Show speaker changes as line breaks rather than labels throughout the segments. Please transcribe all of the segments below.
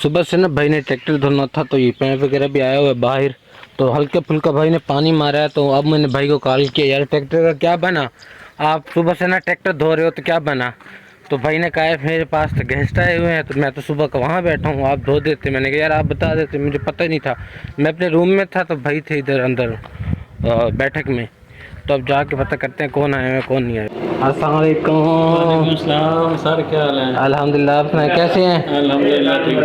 सुबह से ना भाई ने ट्रैक्टर धोना था तो ये पेड़ वगैरह भी आया हुआ है बाहर, तो हल्का फुल्का भाई ने पानी मारा है। तो अब मैंने भाई को कॉल किया, यार ट्रैक्टर का क्या बना, आप सुबह से ना ट्रैक्टर धो रहे हो तो क्या बना। तो भाई ने कहा मेरे पास तो गेस्ट आए हुए हैं, तो मैं तो सुबह का वहाँ बैठा हूँ, आप धो देते। मैंने कहा यार आप बता देते, मुझे पता ही नहीं था, मैं अपने रूम में था तो भाई थे इधर अंदर बैठक में। तो अब जाके पता करते हैं कौन आया है कौन नहीं आया। अस्सलाम वालेकुम।
सलाम सर, क्या हाल है?
अल्हम्दुलिल्लाह, आप सुनाए कैसे हैं?
अल्हम्दुलिल्लाह ठीक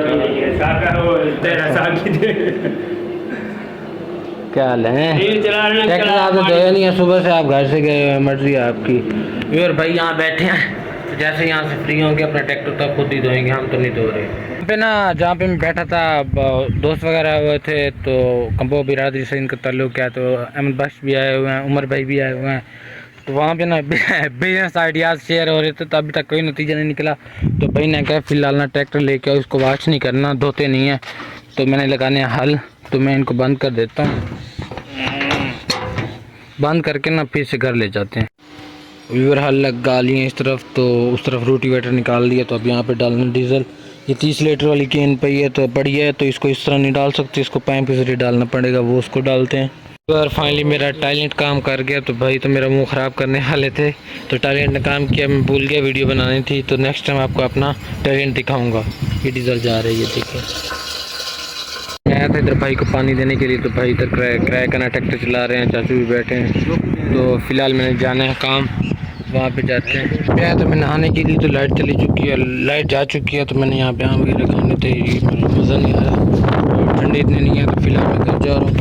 क्या हाल है? ट्रैक्टर आपने धोया नहीं है, सुबह से आप घर से गए हुए, मर्जी है आपकी। और भाई यहाँ बैठे हैं, तो जैसे यहाँ से फ्री होंगे अपना ट्रैक्टर तब खुद ही धोएंगे, हम तो नहीं धो रहे। यहाँ पे ना जहाँ पे मैं बैठा था दोस्त वगैरह हुए थे, तो कंबो बिरादरी से इनका ताल्लुक है, तो अहमद बख्श भी आए हुए हैं, उमर भाई भी आए हुए हैं। तो वहाँ पे ना बिजनेस आइडियाज़ शेयर हो रहे थे, तो अभी तक कोई नतीजा नहीं निकला। तो भाई ने कहा फिलहाल ना ट्रैक्टर लेके आओ, इसको वॉश नहीं करना, धोते नहीं है, तो मैंने लगाने हल। तो मैं इनको बंद कर देता हूँ, बंद करके ना फिर से घर ले जाते हैं। व्यूअर हल लगा लिए इस तरफ, तो उस तरफ रोटीवेटर निकाल दिया। तो अब यहाँ पे डालना डीजल, ये 30 लीटर वाली कैन पे है तो बढ़िया है, तो इसको इस तरह नहीं डाल सकते, इसको पाइप के जरिए डालना पड़ेगा, वो उसको डालते हैं। अगर फाइनली मेरा टैलेंट काम कर गया, तो भाई तो मेरा मुंह ख़राब करने वाले थे, तो टैलेंट ने काम किया, मैं भूल गया वीडियो बनानी थी। तो नेक्स्ट टाइम आपको अपना टैलेंट दिखाऊंगा। ये डीजल जा रही है, देखिए। मैं आया था इधर भाई को पानी देने के लिए, तो भाई इधर किराए का ना ट्रैक्टर चला रहे हैं, चाचू भी बैठे हैं। तो फिलहाल मैंने जाना है काम, वहाँ पे जाते हैं। मैं तो मैं नहाने के लिए, तो लाइट चली चुकी है, लाइट जा चुकी है, तो मैंने यहाँ पे आम वगैरह खाने थे, मज़ा नहीं आ रहा, ठंडी इतनी नहीं है। तो फिलहाल मैं घर जा रहा हूँ,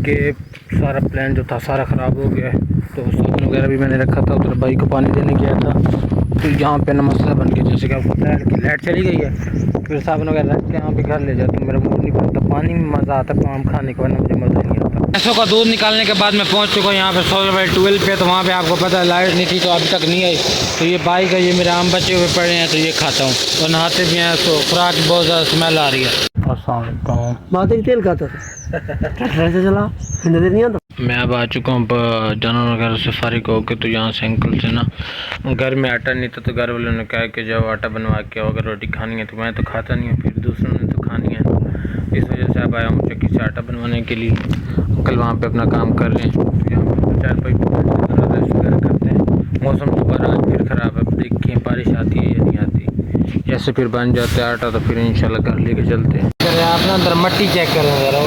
क्योंकि सारा प्लान जो था सारा ख़राब हो गया है। तो साबुन वगैरह भी मैंने रखा था, उधर भाई को पानी देने गया था, तो यहाँ पे ना मसला बन गया, जैसे कि आपको पता है कि लाइट चली गई है, फिर साबुन वगैरह रख के यहाँ पे घर ले जाता हूँ। मेरा मूड नहीं बनता, पानी में मज़ा आता है, आम खाने के बाद मुझे मज़ा नहीं आता। भैंसों का दूध निकालने के बाद मैं पहुँच चुका हूँ यहाँ पे सोलर वाइट 12 पे, तो वहाँ पे आपको पता है लाइट नहीं थी, तो अभी तक नहीं आई। तो ये बाइक है, ये मेरे आम बचे हुए पड़े हैं, तो ये खाता हूँ, और नहाते भी हैं, तो खुराक बहुत ज़्यादा स्मेल आ रही है।
माते तेल खाता था से चला नहीं आता।
मैं अब आ चुका हूँ जानवर वगैरह से फारिग होकर। तो यहाँ से अंकल से ना घर में आटा नहीं था, तो घर वालों ने कहा कि जाओ आटा बनवा के आओ, अगर रोटी खानी है। तो मैं तो खाता नहीं हूँ, फिर दूसरों ने तो खानी है, इस वजह से अब आया हूँ चक्की से आटा बनवाने के लिए। अंकल वहाँ पे अपना काम कर रहे हैं, तो यहाँ पर 4-5 रेस्ट वगैरह करते हैं। मौसम दोबारा आज फिर ख़राब है, देखिए बारिश आती है या नहीं आती। जैसे फिर बन जाता है आटा, तो फिर इंशाल्लाह घर लेके चलते हैं। आप ना अंदर मट्टी चेक करें ज़रा,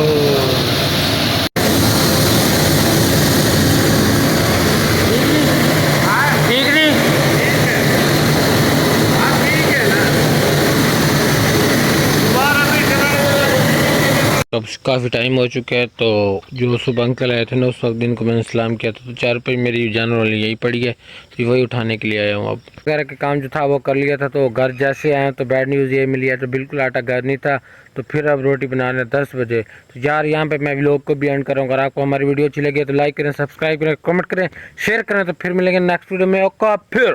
अब काफ़ी टाइम हो चुका है। तो जो सुबह अंकल आए थे ना, उस वक्त दिन को मैंने सलाम किया था, तो 4 पे मेरी जानवर वाली यही पड़ी है, तो वही उठाने के लिए आया हूँ। अब वगैरह का काम जो था वो कर लिया था, तो घर जैसे आए तो बैड न्यूज़ ये मिली है, तो बिल्कुल आटा घर नहीं था। तो फिर अब रोटी बना रहे 10 बजे। तो यार यहाँ पे मैं व्लॉग को भी एंड करूँगा। अगर आपको हमारी वीडियो अच्छी लगी तो लाइक करें, सब्सक्राइब करें, कमेंट करें, शेयर करें। तो फिर मिलेंगे नेक्स्ट वीडियो में। ओके फिर।